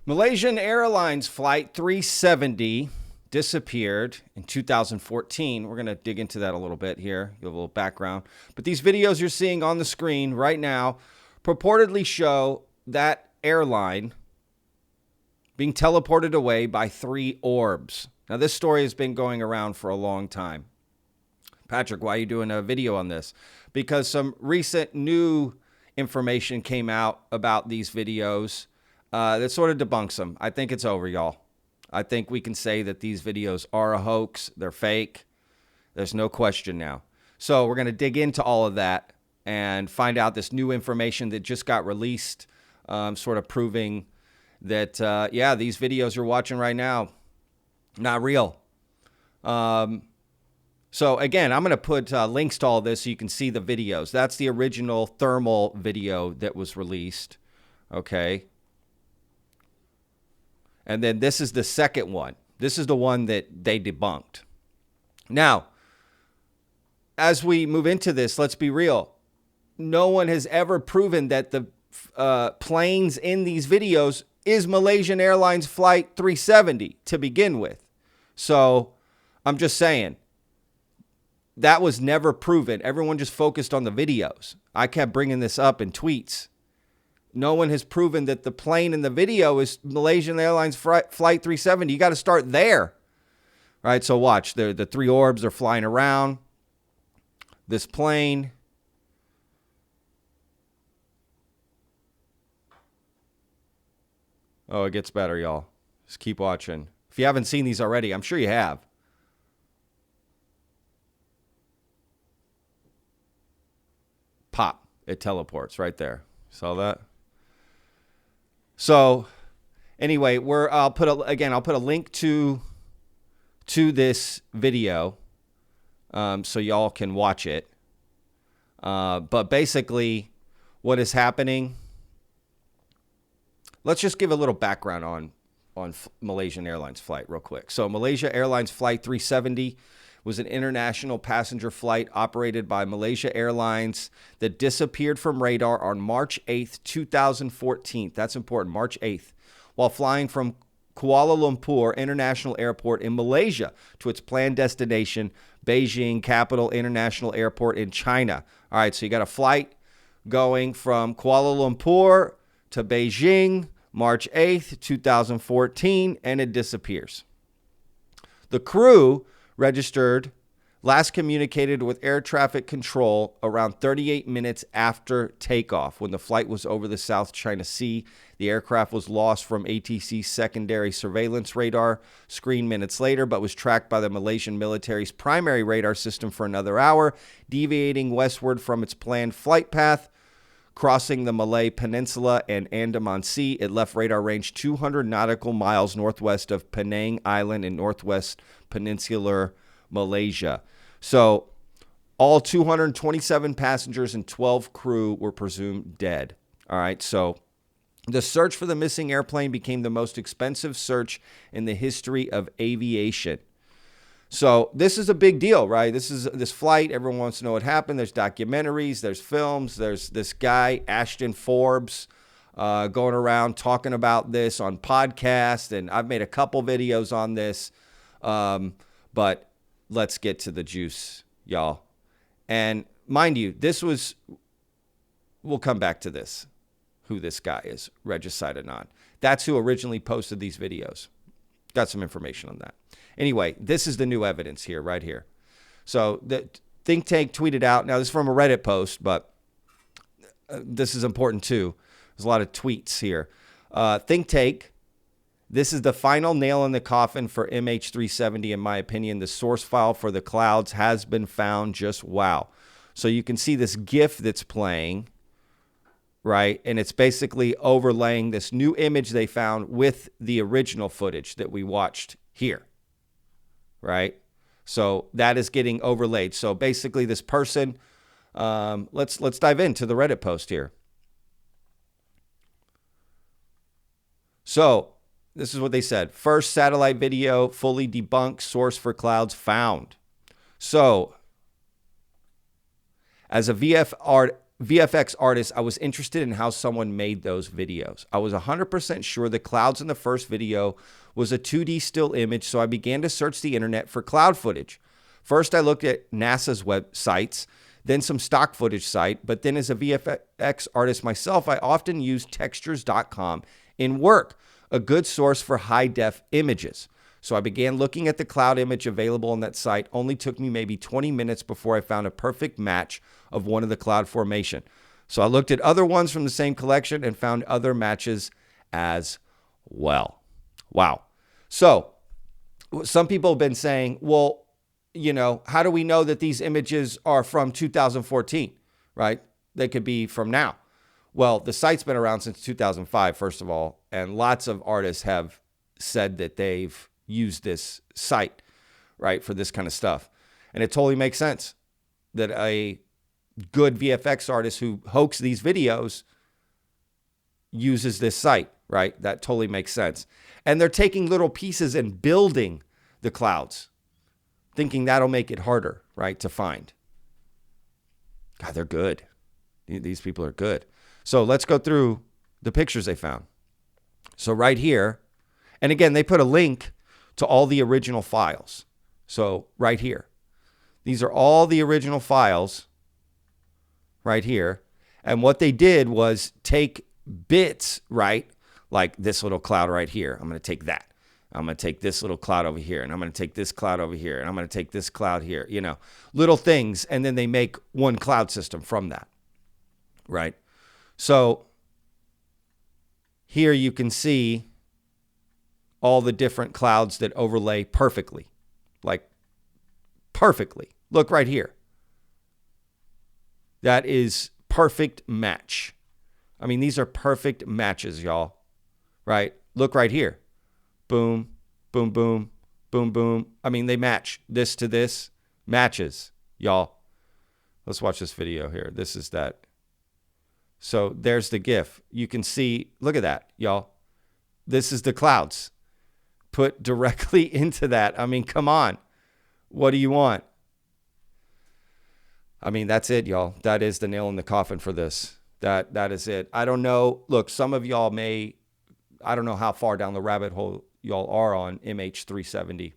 Malaysian Airlines Flight 370 disappeared in 2014. We're going to dig into that a little bit here, give a little background. But these videos you're seeing on the screen right now purportedly show that airline being teleported away by 3 orbs. Now, this story has been going around for a long time. Patrick, why are you doing a video on this? Because some recent new information came out about these videos that sort of debunks them. I think it's over, y'all. I think we can say that these videos are a hoax. They're fake. There's no question now. So we're going to dig into all of that and find out this new information that just got released, sort of proving that, yeah, these videos you're watching right now, not real. So again, I'm going to put links to all this so you can see the videos. That's the original thermal video that was released. Okay. And then this is the second one. This is the one that they debunked. Now, as we move into this, let's be real. No one has ever proven that the planes in these videos is Malaysian Airlines Flight 370 to begin with. So I'm just saying, that was never proven. Everyone just focused on the videos. I kept bringing this up in tweets. No one has proven that the plane in the video is Malaysian Airlines Flight 370. You got to start there. All right, so watch. The 3 orbs are flying around this plane. Oh, it gets better, y'all. Just keep watching. If you haven't seen these already, I'm sure you have. Pop. It teleports right there. Saw that? So, anyway, I'll put a link to this video, so y'all can watch it. But basically, what is happening? Let's just give a little background on Malaysian Airlines flight real quick. So, Malaysia Airlines Flight 370 was an international passenger flight operated by Malaysia Airlines that disappeared from radar on March 8th, 2014. That's important, March 8th, while flying from Kuala Lumpur International Airport in Malaysia to its planned destination, Beijing Capital International Airport in China. All right, so you got a flight going from Kuala Lumpur to Beijing, March 8th, 2014, and it disappears. The crew registered last communicated with air traffic control around 38 minutes after takeoff. When the flight was over the South China Sea, the aircraft was lost from ATC's secondary surveillance radar screen minutes later, but was tracked by the Malaysian military's primary radar system for another hour, deviating westward from its planned flight path. Crossing the Malay Peninsula and Andaman Sea, it left radar range 200 nautical miles northwest of Penang Island in northwest peninsular Malaysia. So all 227 passengers and 12 crew were presumed dead. All right, so the search for the missing airplane became the most expensive search in the history of aviation. So this is a big deal, right? This flight. Everyone wants to know what happened. There's documentaries, there's films, there's this guy, Ashton Forbes, going around talking about this on podcasts. And I've made a couple videos on this. But let's get to the juice, y'all. And mind you, we'll come back to this, who this guy is, Regis Sidanan. That's who originally posted these videos. Got some information on that. Anyway, this is the new evidence here, right here. So the think tank tweeted out. Now, this is from a Reddit post, but this is important too. There's a lot of tweets here. Think tank. This is the final nail in the coffin for MH370, in my opinion. The source file for the clouds has been found. Just wow. So you can see this GIF that's playing, right? And it's basically overlaying this new image they found with the original footage that we watched here, right? So that is getting overlaid. So basically this person, let's dive into the Reddit post here. So this is what they said. First satellite video fully debunked, source for clouds found. So as a VFX artist, I was interested in how someone made those videos. I was 100% sure the clouds in the first video was a 2D still image, so I began to search the internet for cloud footage. First, I looked at NASA's websites, then some stock footage site, but then as a VFX artist myself, I often use textures.com in work, a good source for high-def images. So I began looking at the cloud image available on that site. Only took me maybe 20 minutes before I found a perfect match of one of the cloud formation. So I looked at other ones from the same collection and found other matches as well. Wow. So some people have been saying, well, you know, how do we know that these images are from 2014, right? They could be from now. Well, the site's been around since 2005, first of all, and lots of artists have said that they've used this site, right, for this kind of stuff. And it totally makes sense that a good VFX artist who hoax these videos uses this site, right? That totally makes sense. And they're taking little pieces and building the clouds, thinking that'll make it harder, right, to find. God, they're good. These people are good. So let's go through the pictures they found. So right here, and again, they put a link to all the original files. So right here, these are all the original files right here. And what they did was take bits, right? Like this little cloud right here. I'm going to take that. I'm going to take this little cloud over here, and I'm going to take this cloud over here, and I'm going to take this cloud here, you know, little things. And then they make one cloud system from that, right? So here you can see all the different clouds that overlay perfectly, like perfectly. Look right here. That is perfect match. I mean, these are perfect matches, y'all, right? Look right here. Boom, boom, boom, boom, boom. I mean, they match this to this, matches, y'all. Let's watch this video here. This is that. So there's the GIF. You can see, look at that, y'all. This is the clouds put directly into that. I mean, come on. What do you want? I mean, that's it, y'all. That is the nail in the coffin for this. That is it. I don't know. Look, some of y'all may, I don't know how far down the rabbit hole y'all are on MH370.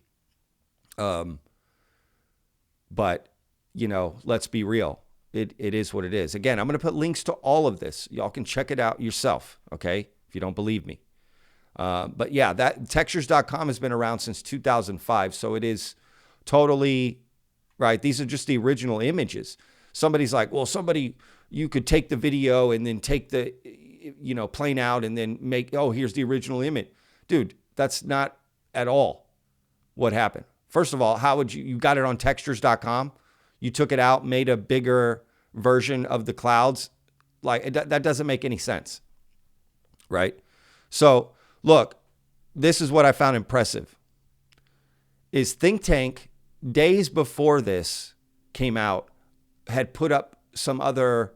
But, you know, let's be real. It is what it is. Again, I'm going to put links to all of this. Y'all can check it out yourself, okay, if you don't believe me. But yeah, that textures.com has been around since 2005, so it is totally, right, these are just the original images. Somebody's like, well, you could take the video and then take the, you know, plane out and then make, oh, here's the original image. Dude, that's not at all what happened. First of all, how would you got it on textures.com? You took it out, made a bigger version of the clouds. Like, that doesn't make any sense, right? So, look, this is what I found impressive. Is Think Tank, days before this came out, had put up some other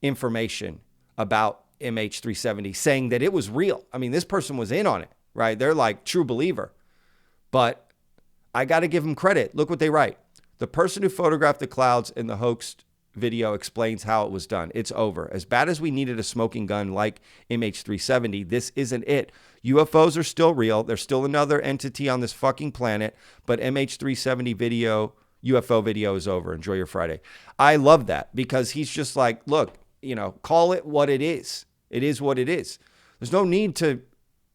information about MH370 saying that it was real. I mean, this person was in on it, right? They're like true believer. But I got to give them credit. Look what they write. The person who photographed the clouds in the hoaxed video explains how it was done. It's over. As bad as we needed a smoking gun like MH370, this isn't it. UFOs are still real. There's still another entity on this fucking planet, but MH370 video, UFO video is over. Enjoy your Friday. I love that because he's just like, look, you know, call it what it is. It is what it is. There's no need to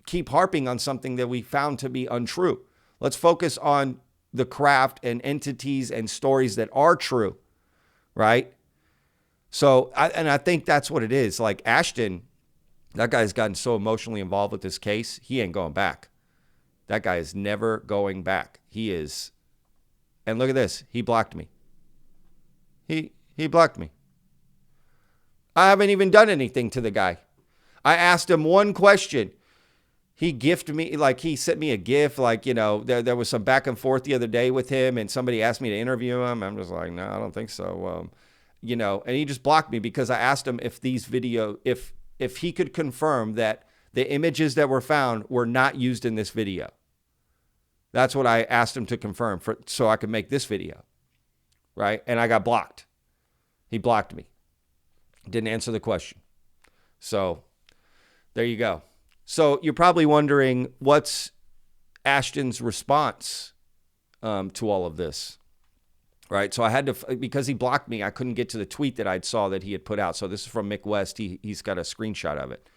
keep harping on something that we found to be untrue. Let's focus on the craft and entities and stories that are true, right? So, I think that's what it is. Like Ashton, that guy's gotten so emotionally involved with this case, he ain't going back. That guy is never going back. He is, and look at this, he blocked me. He blocked me. I haven't even done anything to the guy. I asked him one question. He gifted me, like he sent me a gift, like, you know, there was some back and forth the other day with him and somebody asked me to interview him. I'm just like, no, I don't think so. You know, and he just blocked me because I asked him if these if he could confirm that the images that were found were not used in this video. That's what I asked him to confirm so I could make this video, right? And I got blocked. He blocked me. Didn't answer the question. So there you go. So you're probably wondering, what's Ashton's response to all of this, right? So I had to, because he blocked me, I couldn't get to the tweet that I'd saw that he had put out. So this is from Mick West. He's got a screenshot of it.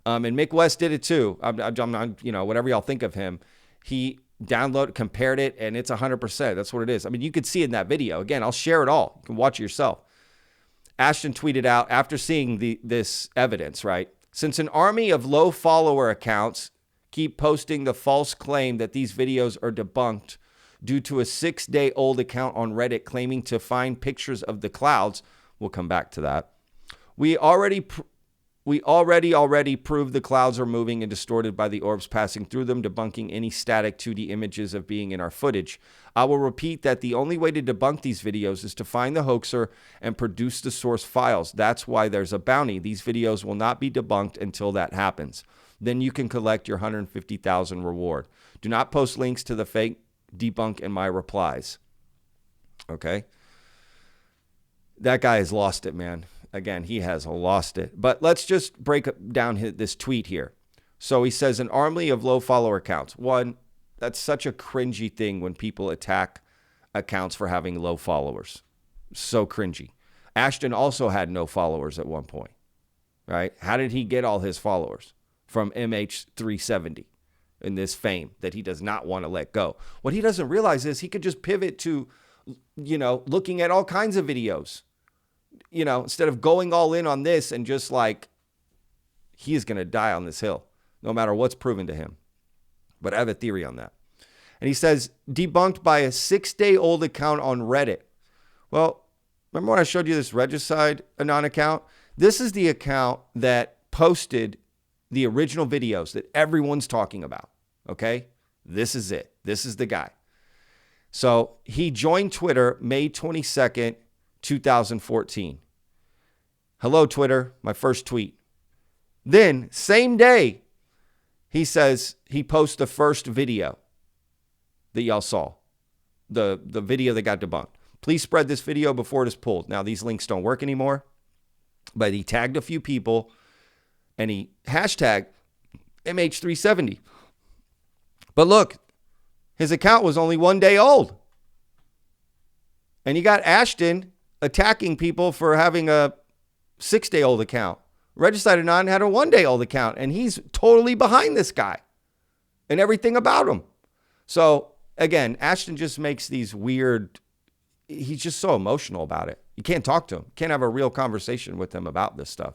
And Mick West did it too. I'm whatever y'all think of him, he compared it, and it's 100%. That's what it is. I mean, you could see it in that video. Again, I'll share it all. You can watch it yourself. Ashton tweeted out after seeing this evidence, right? Since an army of low follower accounts keep posting the false claim that these videos are debunked due to a 6-day-old account on Reddit claiming to find pictures of the clouds, we'll come back to that. We already proved the clouds are moving and distorted by the orbs passing through them, debunking any static 2D images of being in our footage. I will repeat that the only way to debunk these videos is to find the hoaxer and produce the source files. That's why there's a bounty. These videos will not be debunked until that happens. Then you can collect your $150,000 reward. Do not post links to the fake debunk in my replies. Okay? That guy has lost it, man. Again, he has lost it. But let's just break down this tweet here. So he says, an army of low follower accounts. One, that's such a cringy thing when people attack accounts for having low followers. So cringy. Ashton also had no followers at one point, right? How did he get all his followers? From MH370 in this fame that he does not want to let go. What he doesn't realize is he could just pivot to, looking at all kinds of videos. Instead of going all in on this and just like, he is going to die on this hill, no matter what's proven to him. But I have a theory on that. And he says, debunked by a 6-day-old account on Reddit. Well, remember when I showed you this Regicide Anon account? This is the account that posted the original videos that everyone's talking about. Okay? This is it. This is the guy. So he joined Twitter May 22nd, 2014. Hello, Twitter. My first tweet. Then, same day, he says he posts the first video that y'all saw. The video that got debunked. Please spread this video before it is pulled. Now, these links don't work anymore, but he tagged a few people and he hashtagged MH370. But look, his account was only 1 day old. And you got Ashton attacking people for having a 6-day-old account. Regicide Anon had a 1-day-old account, and he's totally behind this guy and everything about him. So, again, Ashton just makes these weird, he's just so emotional about it. You can't talk to him. You can't have a real conversation with him about this stuff.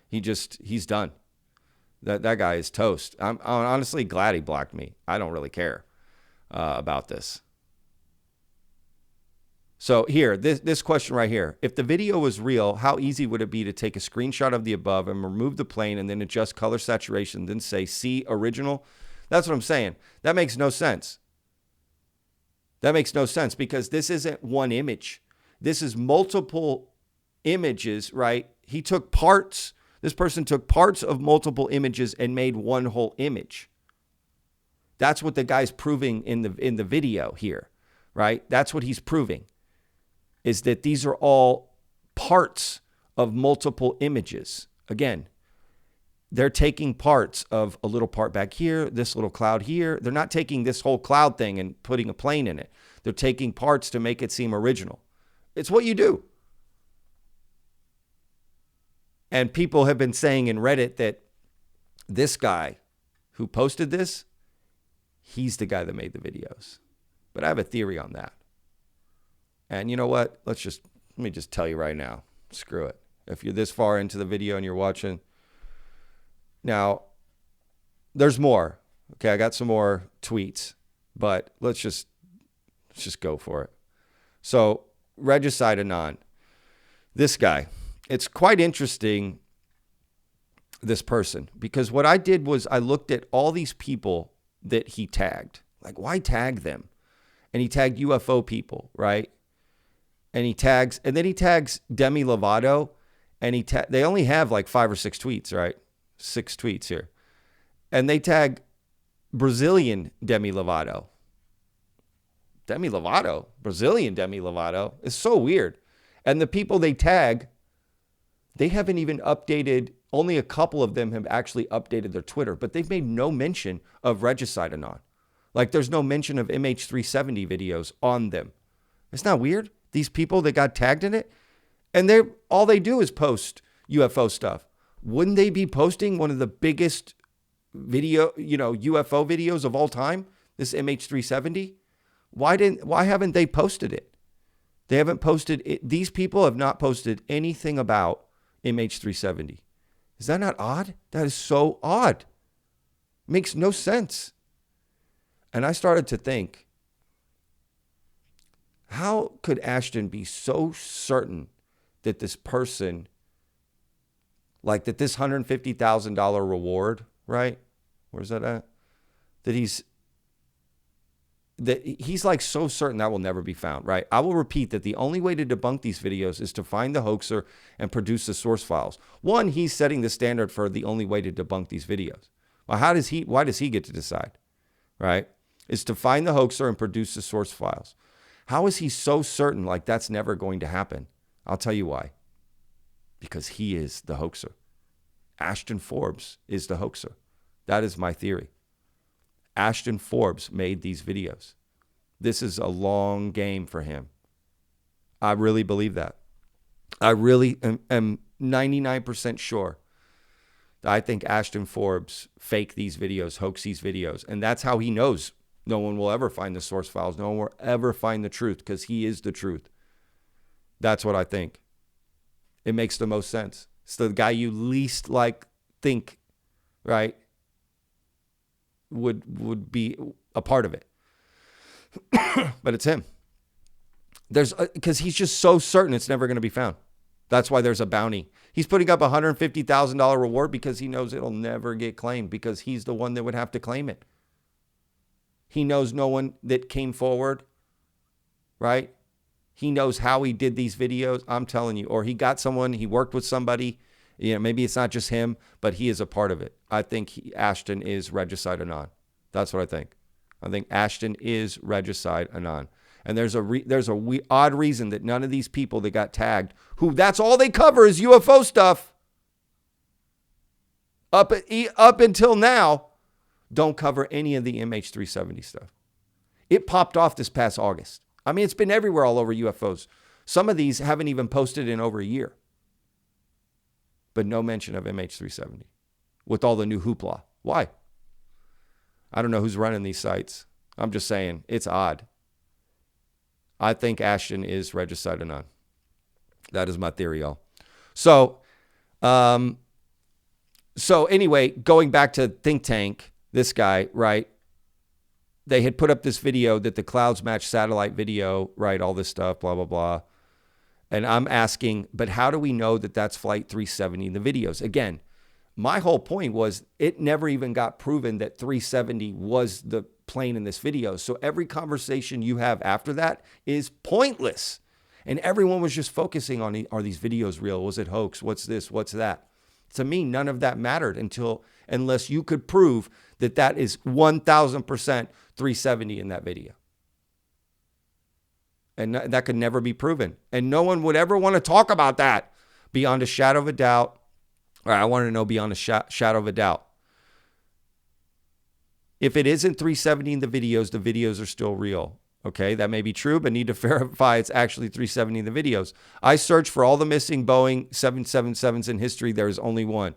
He's done. That guy is toast. I'm honestly glad he blocked me. I don't really care about this. So here, this question right here. If the video was real, how easy would it be to take a screenshot of the above and remove the plane and then adjust color saturation, then say, see original? That's what I'm saying. That makes no sense. That makes no sense because this isn't one image. This is multiple images, right? He took parts. This person took parts of multiple images and made one whole image. That's what the guy's proving in the video here, right? That's what he's proving. Is that these are all parts of multiple images. Again, they're taking parts of a little part back here, this little cloud here. They're not taking this whole cloud thing and putting a plane in it. They're taking parts to make it seem original. It's what you do. And people have been saying in Reddit that this guy who posted this, he's the guy that made the videos. But I have a theory on that. And you know what? Let me just tell you right now. Screw it. If you're this far into the video and you're watching. Now, there's more. Okay, I got some more tweets. But let's just go for it. So, Regicide Anon. This guy. It's quite interesting, this person. Because what I did was I looked at all these people that he tagged. Like, why tag them? And he tagged UFO people, right? And then he tags Demi Lovato, and they only have like 5 or 6 tweets, right? 6 tweets here. And they tag Brazilian Demi Lovato. Demi Lovato? Brazilian Demi Lovato? It's so weird. And the people they tag They haven't even updated, only a couple of them have actually updated their Twitter, but they've made no mention of Regicide Anon. Like there's no mention of MH370 videos on them. It's not weird? These people that got tagged in it, and all they do is post UFO stuff. Wouldn't they be posting one of the biggest UFO videos of all time? This MH370? Why haven't they posted it? They haven't posted it. These people have not posted anything about MH370. Is that not odd? That is so odd. Makes no sense. And I started to think, how could Ashton be so certain that this person, like that this $150,000 reward, right? Where's that at? That he's like so certain that will never be found, right? I will repeat that the only way to debunk these videos is to find the hoaxer and produce the source files. One, he's setting the standard for the only way to debunk these videos. Well, why does he get to decide, right? Is to find the hoaxer and produce the source files. How is he so certain like that's never going to happen? I'll tell you why. Because he is the hoaxer. Ashton Forbes is the hoaxer. That is my theory. Ashton Forbes made these videos. This is a long game for him. I really believe that. I really am 99% sure that I think Ashton Forbes faked these videos, hoaxed these videos. And that's how he knows no one will ever find the source files. No one will ever find the truth because he is the truth. That's what I think. It makes the most sense. It's the guy you least think, right, would be a part of it. But it's him. Because he's just so certain it's never going to be found. That's why there's a bounty. He's putting up a $150,000 reward because he knows it'll never get claimed because he's the one that would have to claim it. He knows no one that came forward, right? He knows how he did these videos. I'm telling you, or he got someone, he worked with somebody. Maybe it's not just him, but he is a part of it. I think Ashton is Regicide Anon. That's what I think. I think Ashton is Regicide Anon. And there's a odd reason that none of these people that got tagged, who that's all they cover is UFO stuff, up until now, don't cover any of the MH370 stuff. It popped off this past August. I mean, it's been everywhere all over UFOs. Some of these haven't even posted in over a year. But no mention of MH370 with all the new hoopla. Why? I don't know who's running these sites. I'm just saying, it's odd. I think Ashton is Regicide Anon. That is my theory, y'all. So anyway, going back to Think Tank, this guy, right? They had put up this video that the clouds match satellite video, right? All this stuff, blah, blah, blah. And I'm asking, but how do we know that that's Flight 370 in the videos? Again, my whole point was it never even got proven that 370 was the plane in this video. So every conversation you have after that is pointless. And everyone was just focusing on, are these videos real? Was it hoax? What's this? What's that? To me, none of that mattered unless you could prove that is 1,000% 370 in that video. And that could never be proven. And no one would ever want to talk about that beyond a shadow of a doubt. Or I want to know beyond a shadow of a doubt. If it isn't 370 in the videos are still real. Okay, that may be true, but need to verify it's actually 370 in the videos. I searched for all the missing Boeing 777s in history. There's only one.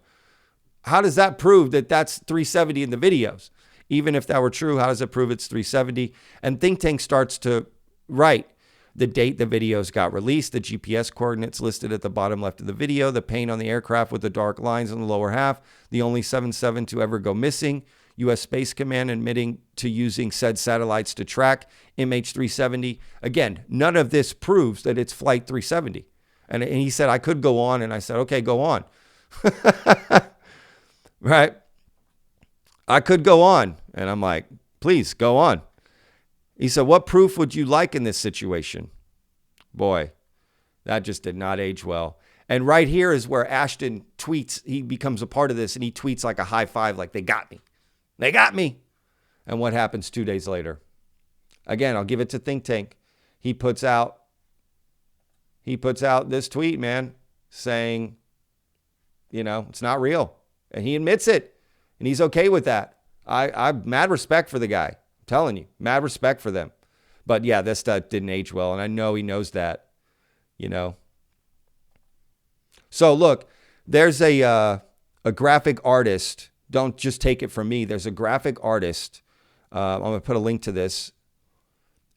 How does that prove that that's 370 in the videos? Even if that were true, how does it prove it's 370? And Think Tank starts to write the date the videos got released, the GPS coordinates listed at the bottom left of the video, the paint on the aircraft with the dark lines on the lower half, the only 77 to ever go missing, U.S. Space Command admitting to using said satellites to track MH370. Again, none of this proves that it's Flight 370. And he said, I could go on. And I said, okay, go on. Right? I could go on. And I'm like, please go on. He said, what proof would you like in this situation? Boy, that just did not age well. And right here is where Ashton tweets. He becomes a part of this and he tweets like a high five, like they got me. They got me. And what happens 2 days later? Again, I'll give it to Think Tank. He puts out this tweet, man, saying You know, it's not real. And he admits it. And he's okay with that. I've mad respect for the guy. I'm telling you, mad respect for them. But yeah, this stuff didn't age well. And I know he knows that, you know. So look, there's a graphic artist. Don't just take it from me. There's a graphic artist. I'm going to put a link to this,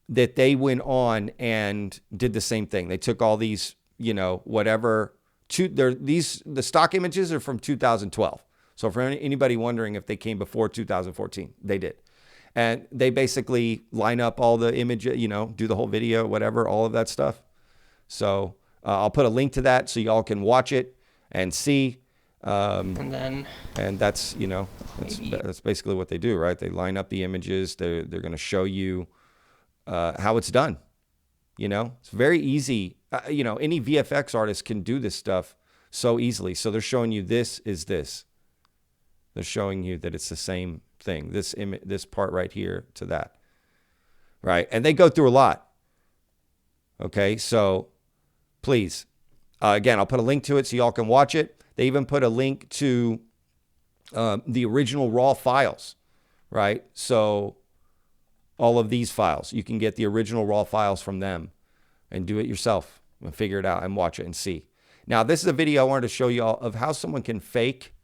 that they went on and did the same thing. They took all these, you know, whatever, the stock images are from 2012. So for anybody wondering if they came before 2014, they did. And they basically line up all the images, you know, do the whole video, whatever, all of that stuff. So I'll put a link to that so y'all can watch it and see. And that's, you know, that's basically what they do, right? They line up the images. They're going to show you how it's done. You know, it's very easy. You know, any VFX artist can do this stuff so easily. So they're showing you this is this. They're showing you that it's the same thing. This part right here to that, right? And they go through a lot. Okay, so please, again, I'll put a link to it so y'all can watch it. They even put a link to the original raw files, right? So all of these files, you can get the original raw files from them and do it yourself and figure it out and watch it and see. Now, this is a video I wanted to show you all of how someone can fake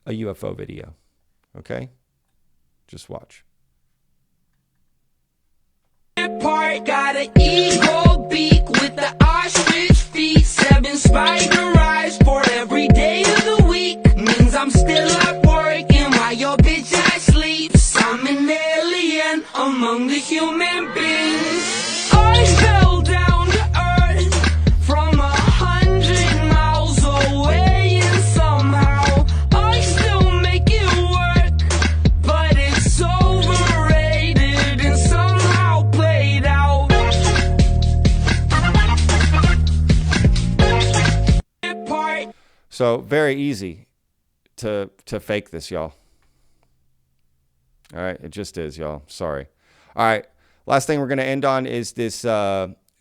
a UFO video. Okay? Just watch. Part got an eagle beak with the ostrich feet, 7 spider eyes for every day of the week. Means I'm still at work and while your bitch ass sleeps, I'm an alien among the human beings. I fell down to earth from 100 miles away and somehow I still make it work, but it's overrated and somehow played out. So very easy to fake this, y'all. All right, it just is, y'all. Sorry. All right, last thing we're going to end on is this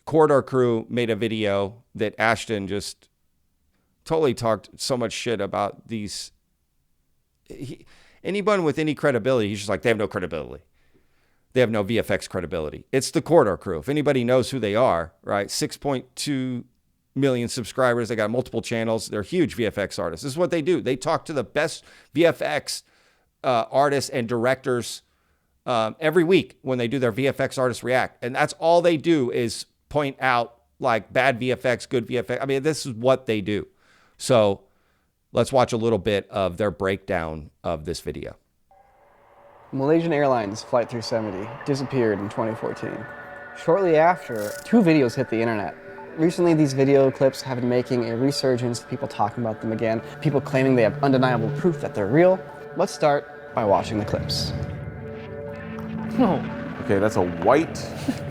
Corridor Crew made a video that Ashton just totally talked so much shit about these. Anyone with any credibility, he's just like, they have no credibility. They have no VFX credibility. It's the Corridor Crew. If anybody knows who they are, right? 6.2 million subscribers. They got multiple channels. They're huge VFX artists. This is what they do. They talk to the best VFX artists and directors every week when they do their VFX Artist React. And that's all they do is point out like bad VFX, good VFX. I mean, this is what they do. So let's watch a little bit of their breakdown of this video. Malaysian Airlines Flight 370 disappeared in 2014. Shortly after, 2 videos hit the internet. Recently, these video clips have been making a resurgence, people talking about them again, people claiming they have undeniable proof that they're real. Let's start by watching the clips. No. Okay, that's a white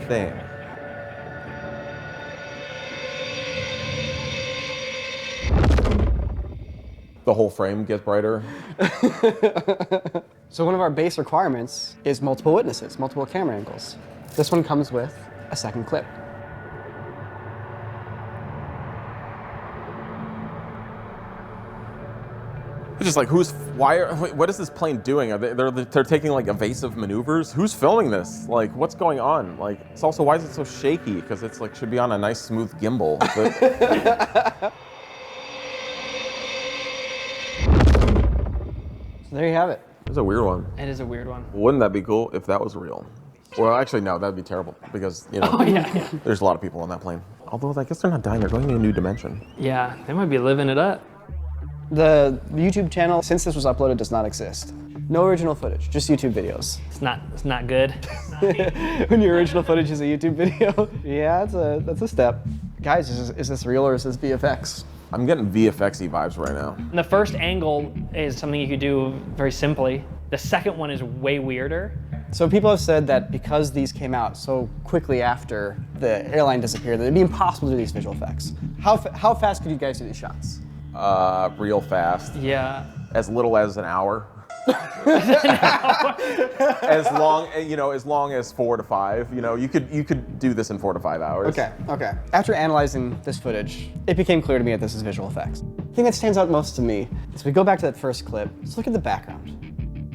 thing. The whole frame gets brighter. So one of our base requirements is multiple witnesses, multiple camera angles. This one comes with a second clip. It's just like, what is this plane doing? They're taking like evasive maneuvers? Who's filming this? Like, what's going on? Like, it's also, why is it so shaky? Because it's like, should be on a nice smooth gimbal. But... So there you have it. It's a weird one. It is a weird one. Wouldn't that be cool if that was real? Well, actually, no, that'd be terrible because, you know, there's a lot of people on that plane. Although, I guess they're not dying, they're going to a new dimension. Yeah, they might be living it up. The YouTube channel, since this was uploaded, does not exist. No original footage, just YouTube videos. It's not good. When your original footage is a YouTube video. Yeah, that's a step. Guys, is this real or is this VFX? I'm getting VFX-y vibes right now. The first angle is something you could do very simply. The second one is way weirder. So people have said that because these came out so quickly after the airline disappeared, that it'd be impossible to do these visual effects. How fast could you guys do these shots? Real fast. Yeah. As little as an hour. as long as 4 to 5. You could do this in 4 to 5 hours. Okay. After analyzing this footage, it became clear to me that this is visual effects. The thing that stands out most to me is we go back to that first clip. Let's look at the background.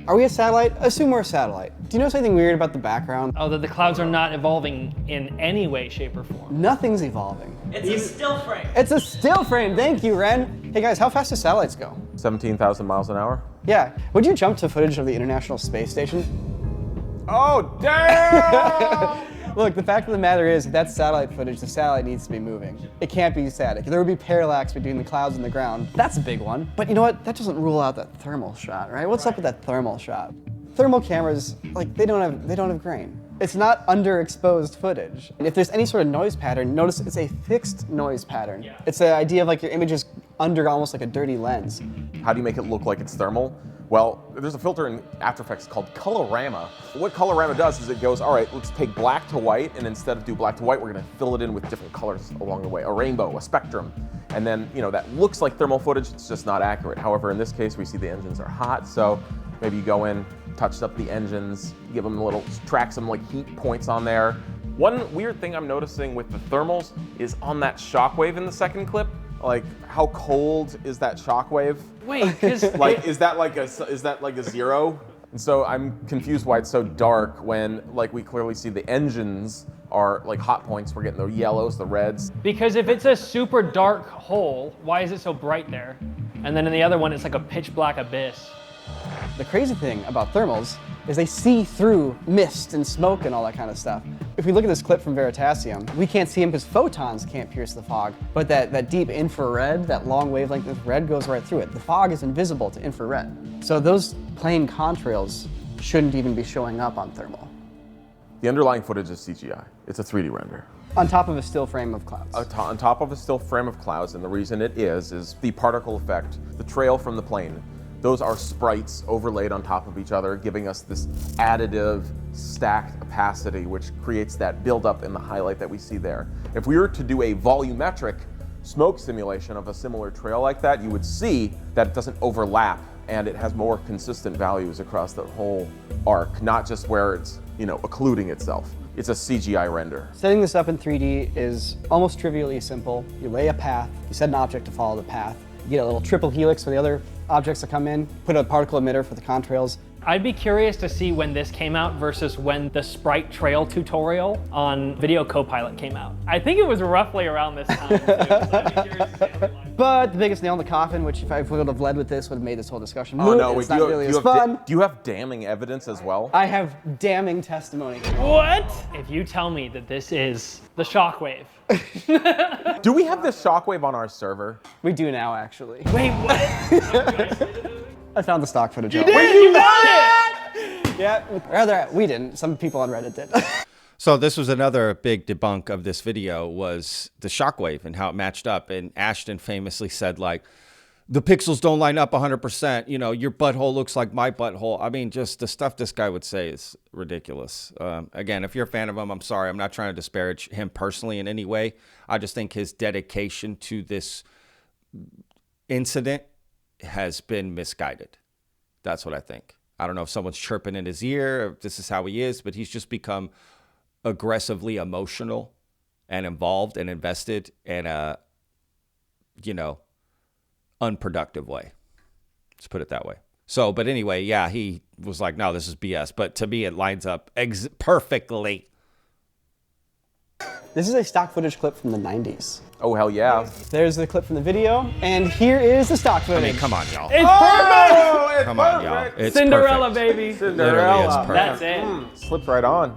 Are we a satellite? Assume we're a satellite. Do you notice anything weird about the background? Oh, that the clouds are not evolving in any way, shape, or form. Nothing's evolving. It's a still frame. It's a still frame. Thank you, Ren. Hey guys, how fast do satellites go? 17,000 miles an hour. Yeah. Would you jump to footage of the International Space Station? Oh, damn! Look, the fact of the matter is, that's satellite footage. The satellite needs to be moving. It can't be static. There would be parallax between the clouds and the ground. That's a big one. But you know what? That doesn't rule out that thermal shot, right? What's up with that thermal shot? Thermal cameras, like, they don't have grain. It's not underexposed footage. And if there's any sort of noise pattern, notice it's a fixed noise pattern. Yeah. It's the idea of like your image is under almost like a dirty lens. How do you make it look like it's thermal? Well, there's a filter in After Effects called Colorama. What Colorama does is it goes, all right, let's take black to white, and instead of do black to white, we're gonna fill it in with different colors along the way, a rainbow, a spectrum. And then, that looks like thermal footage, it's just not accurate. However, in this case, we see the engines are hot, so maybe you go in, touch up the engines, give them track some like heat points on there. One weird thing I'm noticing with the thermals is on that shockwave in the second clip, like how cold is that shockwave? Wait, because Like, is that like a 0? And so I'm confused why it's so dark when like we clearly see the engines are like hot points. We're getting the yellows, the reds. Because if it's a super dark hole, why is it so bright there? And then in the other one, it's like a pitch black abyss. The crazy thing about thermals is they see through mist and smoke and all that kind of stuff. If we look at this clip from Veritasium, we can't see them because photons can't pierce the fog, but that deep infrared, that long wavelength of red goes right through it. The fog is invisible to infrared. So those plain contrails shouldn't even be showing up on thermal. The underlying footage is CGI. It's a 3D render. On top of a still frame of clouds. On top of a still frame of clouds, and the reason it is the particle effect, the trail from the plane. Those are sprites overlaid on top of each other, giving us this additive, stacked opacity, which creates that buildup in the highlight that we see there. If we were to do a volumetric smoke simulation of a similar trail like that, you would see that it doesn't overlap and it has more consistent values across the whole arc, not just where it's, occluding itself. It's a CGI render. Setting this up in 3D is almost trivially simple. You lay a path, you set an object to follow the path, you get a little triple helix for the other objects that come in, put a particle emitter for the contrails. I'd be curious to see when this came out versus when the Sprite Trail tutorial on Video Copilot came out. I think it was roughly around this time, too, so I'd be curious to see how they line up. But the biggest nail in the coffin, which if I would have led with this, would have made this whole discussion Oh moot. no, It's not really as fun. Do you have damning evidence as well? I have damning testimony. What? If you tell me that this is the Shockwave. Do we have this shockwave on our server? We do now, actually. Wait, what? I found the stock footage. You found it! Yeah, rather, we didn't. Some people on Reddit did. So this was another big debunk of this video was the shockwave and how it matched up. And Ashton famously said, like, the pixels don't line up 100%. Your butthole looks like my butthole. I mean, just the stuff this guy would say is ridiculous. Again, if you're a fan of him, I'm sorry. I'm not trying to disparage him personally in any way. I just think his dedication to this incident has been misguided. That's what I think. I don't know if someone's chirping in his ear, or if this is how he is, but he's just become aggressively emotional and involved and invested in a, unproductive way. Let's put it that way. So, but anyway, yeah, he was like, no, this is BS. But to me, it lines up perfectly. This is a stock footage clip from the 90s. Oh, hell yeah. There's the clip from the video, and here is the stock I footage. mean, come on, y'all. It's perfect! Come on, y'all. It's Cinderella, perfect. baby. Literally, it's perfect. That's it. Slipped right on.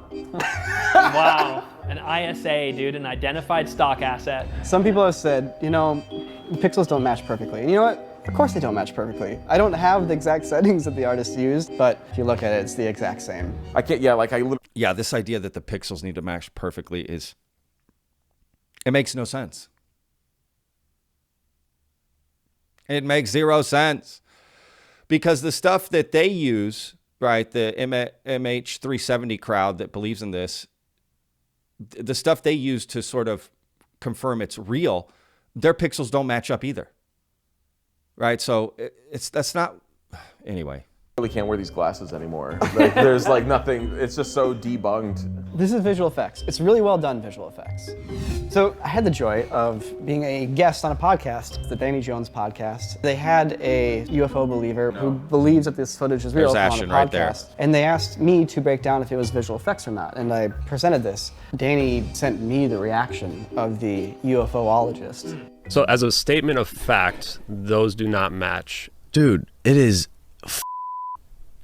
Wow. An ISA, dude, an identified stock asset. Some people have said, pixels don't match perfectly. And you know what? Of course they don't match perfectly. I don't have the exact settings that the artist used, but if you look at it, it's the exact same. I can't, yeah, like I literally. Yeah, this idea that the pixels need to match perfectly it makes no sense. It makes zero sense. Because the stuff that they use, right, the MH370 crowd that believes in this, the stuff they use to sort of confirm it's real, their pixels don't match up either. Right? So that's not, anyway. really can't wear these glasses anymore. Like, there's like nothing. It's just so debunked. This is visual effects. It's really well done visual effects. So I had the joy of being a guest on a podcast, the Danny Jones podcast. They had a UFO believer who believes that this footage is real There's on Ashton a right there. podcast. And they asked me to break down if it was visual effects or not. And I presented this. Danny sent me the reaction of the UFOologist. So as a statement of fact, those do not match. Dude, it is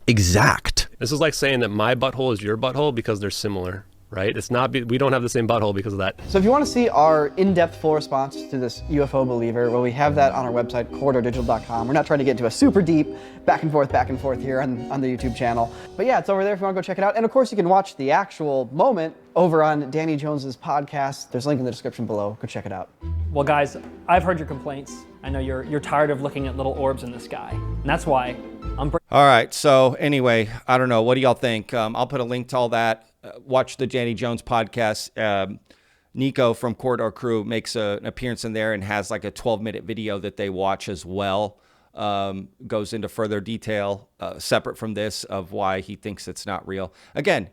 exact. This is like saying that my butthole is your butthole because they're similar, right? It's not, we don't have the same butthole because of that. So if you want to see our in-depth full response to this UFO believer, well, we have that on our website, corridordigital.com. We're not trying to get into a super deep back and forth here on the YouTube channel. But yeah, it's over there if you want to go check it out. And of course, you can watch the actual moment over on Danny Jones's podcast. There's a link in the description below. Go check it out. Well, guys, I've heard your complaints. I know you're tired of looking at little orbs in the sky. And that's why I'm All right. So anyway, I don't know. What do y'all think? I'll put a link to all that. Watch the Danny Jones podcast. Nico from Corridor Crew makes an appearance in there and has like a 12-minute video that they watch as well. Goes into further detail, separate from this, of why he thinks it's not real. Again,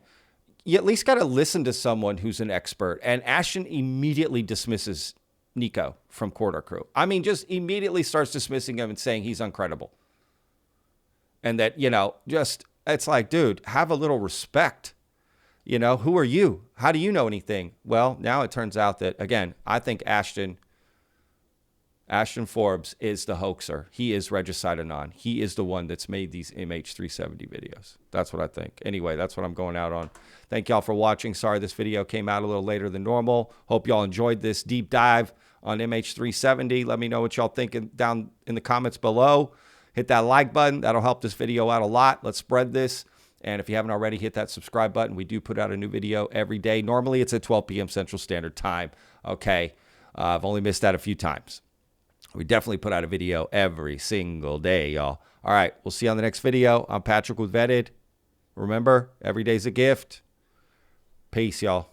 you at least got to listen to someone who's an expert. And Ashton immediately dismisses Nico from Corridor Crew. I mean, just immediately starts dismissing him and saying he's uncredible. And that, just, it's like, dude, have a little respect. Who are you? How do you know anything? Well, now it turns out that, again, I think Ashton Forbes is the hoaxer. He is Regicide Anon. He is the one that's made these MH370 videos. That's what I think. Anyway, that's what I'm going out on. Thank y'all for watching. Sorry this video came out a little later than normal. Hope y'all enjoyed this deep dive on MH370. Let me know what y'all think down in the comments below. Hit that like button. That'll help this video out a lot. Let's spread this. And if you haven't already, hit that subscribe button. We do put out a new video every day. Normally, it's at 12 p.m. Central Standard Time. Okay. I've only missed that a few times. We definitely put out a video every single day, y'all. All right. We'll see you on the next video. I'm Patrick with Vetted. Remember, every day's a gift. Peace, y'all.